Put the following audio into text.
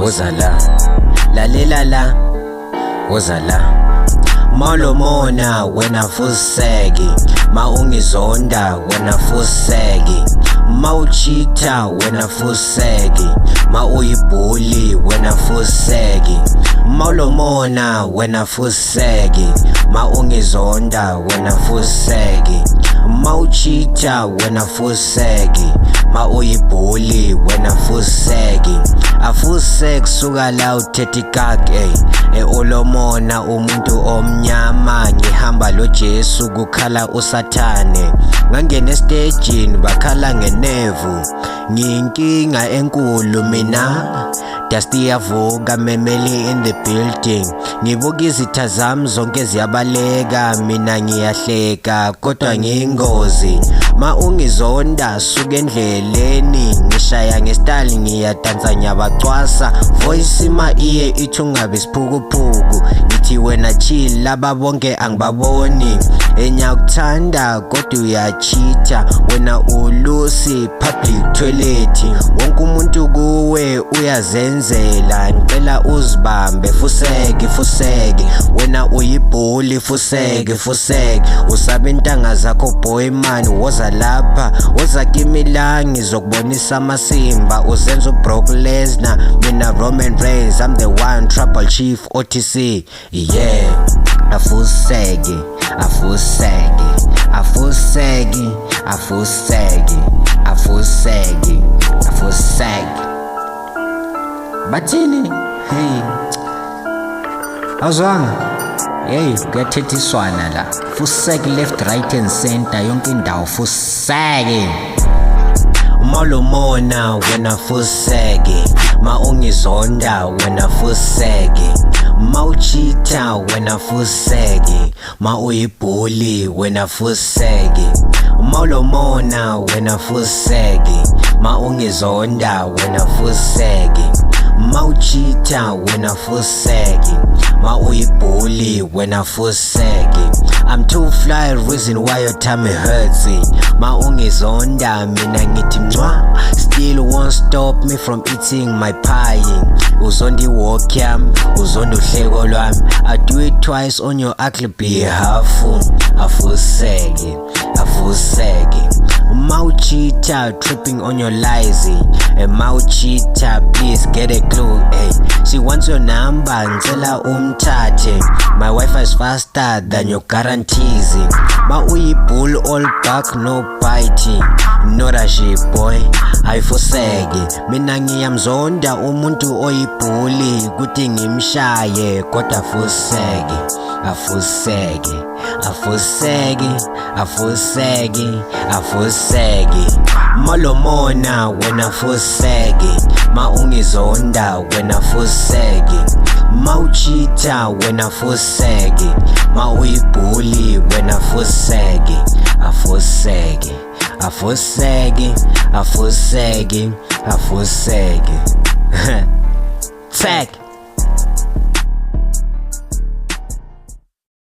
woza la, lalela la, woza la. Malomona wena fuseki, ma ungizonda wena fuseki, ma uchita wena fuseki, ma uyibhuli wena fuseki. Malomona wena fuseki, ma ungizonda wena fuseki, ma uchita wena fuseki, ma uyibhuli wena fuseki. Afusek suka la uthethe ikake Olomona umuntu omnyama, ngihamba lo Jesu kukhala usathane. Ngangena estagini bakhala ngenevu, ngiyinkinga enkulu mina. Dusty yavuka memeli in the building, ngibuka izitha zami zonke ziyabaleka, mina ngiyahleka kodwa ngiyingozi. Ma ungizonda suka endleleni, ngishaya ngestyle ngiyadansa nyabacwasa. Voice ima iye ithi ungabe siphukuphuku, ngithi wena chill laba bonke angibaboni. Enyakuthanda kodwa uyachita, wena ulusi public toilet. Wonke umuntu kuwe uyazenzela, ngicela uzibambe fuseki fuseki. Wena uyibhuli fuseki fuseki, usaba intanga zakho boy man. Woza lapha woza kimi la, ngizokubonisa amasimba. Uzenza uBrock Lesnar, mina Roman Reigns, I'm the one, Tribal Chief OTC. Yeah, afuseki afuseki afuseki afuseki afuseki afuseki. Bathini? Hey, awuzwanga? Hey, kuyathethiswana la. Fuseki left right and center, yonke indawo fuseki. Malomona wena fuseki, ma ungizonda wena fuseki, ma uchita wena fuseki, ma uyibhuli wena fuseki. Malomona wena fuseki, ma ungizonda wena fuseki, ma uchita wena fuseki, ma uyibhuli wena fuseki. I'm too fly, reason why your tummy hurts. Ma ungizonda mina ngithi mncwa, still won't stop me from eating my pie. Uzonda iwalk yami, uzonda uhleko lwami, I do it twice on your ugly behalf. Afuseki afuseki. Ma uchita tripping on your lies, ma uchita please get a clue. She wants your number, ngicela umthathe. My Wi-Fi is faster than your guarantees. Ma uyibhuli all back no bite, no rashi boy ayifuseki. Mina ngiyamzonda umuntu oyibhuli kuthi ngimshaye kodwa afuseki afuseki afuseki afuseki afuseki. Malomona wena fuseki, ma ungizonda wena fuseki, ma uchita wena fuseki, ma uyibhuli wena fuseki. Afuseki afuseki afuseki afuseki. Fact.